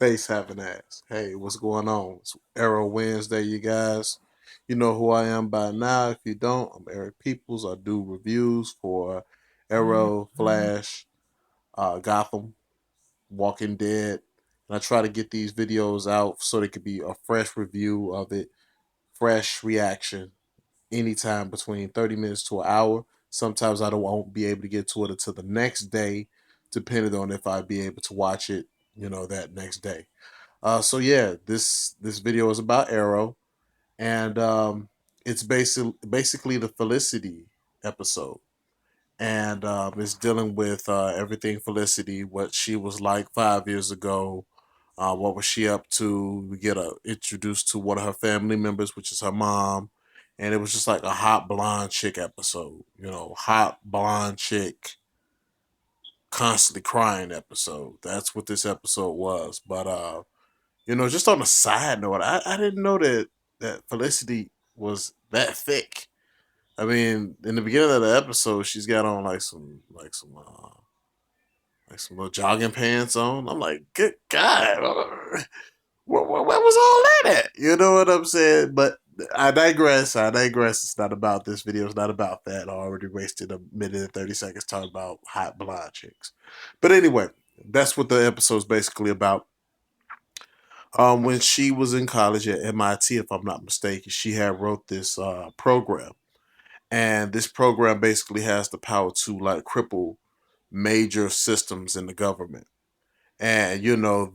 Face having ass. Hey, what's going on? It's Arrow Wednesday, you guys. You know who I am by now. If you don't, I'm Eric Peoples. I do reviews for Arrow, Flash, Gotham, Walking Dead. And I try to get these videos out so they could be a fresh review of it, fresh reaction, anytime between 30 minutes to an hour. Sometimes I don't won't be able to get to it until the next day, depending on if I'd be able to watch it, that next day. So yeah, this video is about Arrow, and it's basically the Felicity episode, and it's dealing with everything Felicity, what she was like 5 years ago, what was she up to. We get introduced to one of her family members, which is her mom, and it was just like a hot blonde chick episode, hot blonde chick constantly crying episode. That's what this episode was, but just on a side note, I didn't know that Felicity was that thick. I mean, in the beginning of the episode, she's got on like some little jogging pants on. I'm like, good God, where was all that at? You know what I'm saying? But I digress. I digress. It's not about this video. It's not about that. I already wasted a minute and 30 seconds talking about hot blonde chicks. But anyway, that's what the episode's basically about. When she was in college at MIT, if I'm not mistaken, she had wrote this program, and this program basically has the power to like cripple major systems in the government. And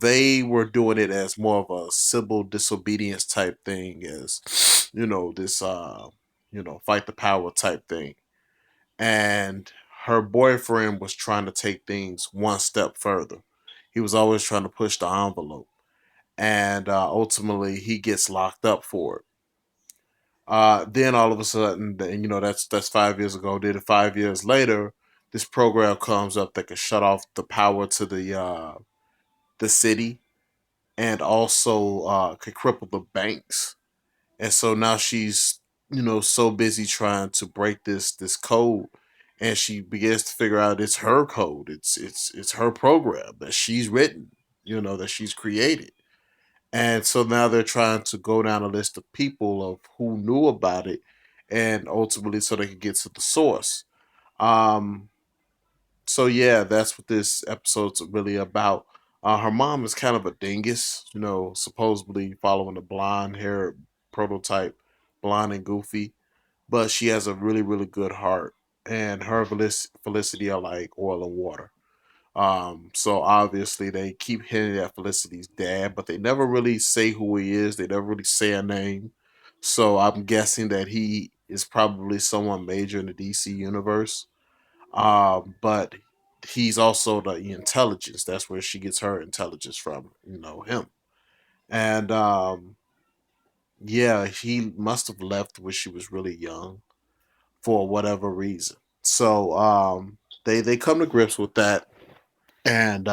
they were doing it as more of a civil disobedience type thing, as this fight the power type thing. And her boyfriend was trying to take things one step further. He was always trying to push the envelope, and ultimately he gets locked up for it. Then all of a sudden, and that's 5 years ago. Then 5 years later, this program comes up that can shut off the power to the city, and also could cripple the banks. And so now she's so busy trying to break this code, and she begins to figure out it's her code. It's her program that she's written, that she's created. And so now they're trying to go down a list of people of who knew about it, and ultimately so they can get to the source. Um, so yeah, that's what this episode's really about. Her mom is kind of a dingus, supposedly following the blonde hair prototype, blonde and goofy, but she has a really, really good heart. And her Felicity are like oil and water. So obviously they keep hinting at Felicity's dad, but they never really say who he is. They never really say a name. So I'm guessing that he is probably someone major in the DC universe. But he's also the intelligence. That's where she gets her intelligence from, him. And yeah, he must have left when she was really young for whatever reason. So they come to grips with that, and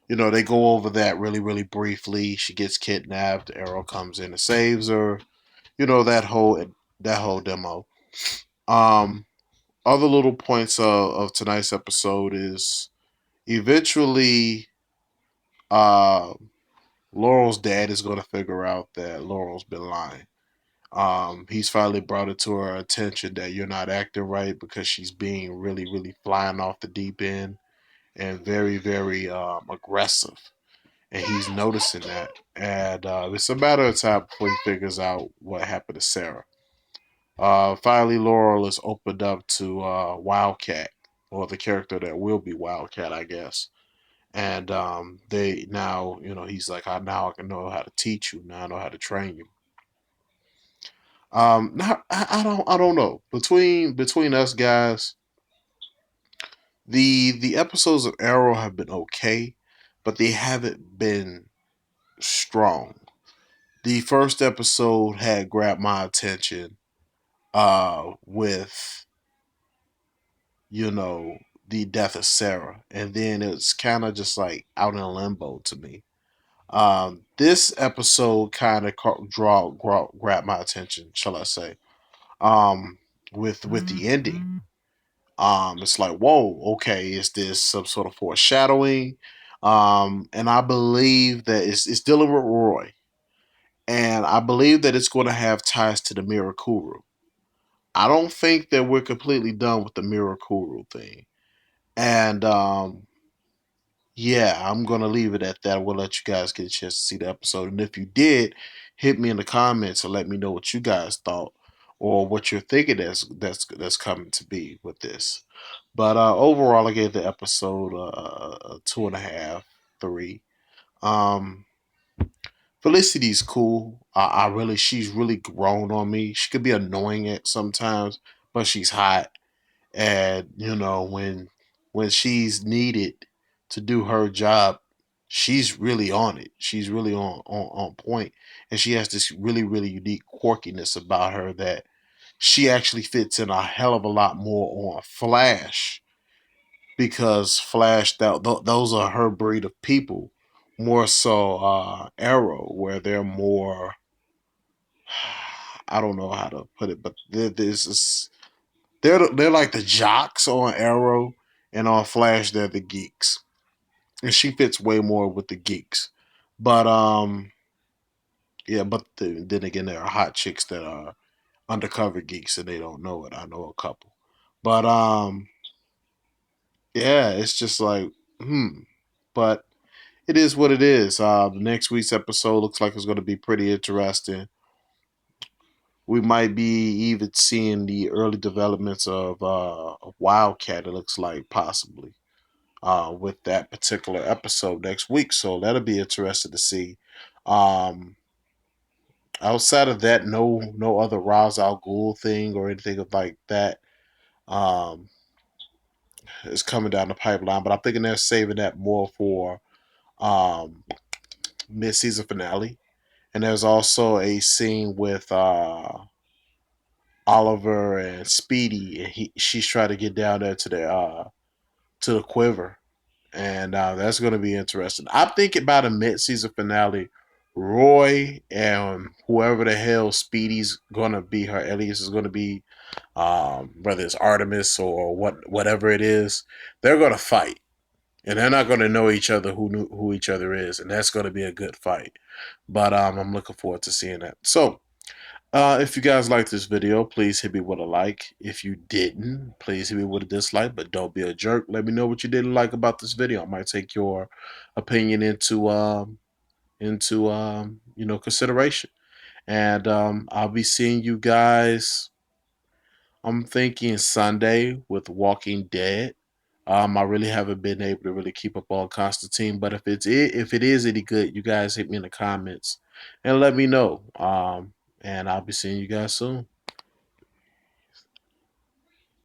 they go over that really, really briefly. She gets kidnapped. Arrow comes in and saves her. That whole demo. Um, Other little points of tonight's episode is eventually, uh, Laurel's dad is going to figure out that Laurel's been lying. He's finally brought it to her attention that you're not acting right because she's being really, really flying off the deep end and very, very aggressive. And he's noticing that. And it's a matter of time before he figures out what happened to Sarah. Finally, Laurel is opened up to Wildcat, or the character that will be Wildcat, I guess. And they now, he's like, now I can know how to teach you. Now I know how to train you. Now I don't know. Between us guys, the episodes of Arrow have been okay, but they haven't been strong. The first episode had grabbed my attention with you know the death of Sarah, and then it's kind of just like out in limbo to me. This episode kind of grabbed my attention, shall I say? Um, with the ending, it's like, whoa, okay, is this some sort of foreshadowing? And I believe that it's dealing with Roy, and I believe that it's going to have ties to the Mirakuru. I don't think that we're completely done with the Mirakuru thing, and yeah, I'm gonna leave it at that. We'll let you guys get a chance to see the episode, and if you did, hit me in the comments and let me know what you guys thought or what you're thinking that's coming to be with this. But overall, I gave the episode a 2.5, 3. Um, Felicity's cool. She's really grown on me. She could be annoying at sometimes, but she's hot, and when she's needed to do her job, she's really on it. She's really on point, and she has this really really unique quirkiness about her that she actually fits in a hell of a lot more on Flash, because Flash, those are her breed of people, more so Arrow, where they're more, I don't know how to put it, but they're like the jocks on Arrow, and on Flash they're the geeks, and she fits way more with the geeks. But yeah, but then again, there are hot chicks that are undercover geeks and they don't know it. I know a couple, but yeah, it's just like but it is what it is. Next week's episode looks like it's going to be pretty interesting. We might be even seeing the early developments of Wildcat. It looks like possibly with that particular episode next week. So that'll be interesting to see. Um, Outside of that, no other Ra's al Ghul thing or anything like that um, is coming down the pipeline. But I'm thinking they're saving that more for um, mid-season finale. And there's also a scene with Oliver and Speedy, and she's trying to get down there to the quiver, and that's going to be interesting. I'm thinking about a mid-season finale. Roy and whoever the hell Speedy's going to be, her alias is going to be, whether it's Artemis or whatever it is, they're going to fight, and they're not going to know each other who each other is, and that's going to be a good fight. But I'm looking forward to seeing that. So if you guys liked this video, please hit me with a like. If you didn't, please hit me with a dislike, but don't be a jerk. Let me know what you didn't like about this video. I might take your opinion into consideration. And I'll be seeing you guys. I'm thinking Sunday with Walking Dead. I really haven't been able to really keep up on Constantine, but if it is any good, you guys hit me in the comments and let me know. And I'll be seeing you guys soon.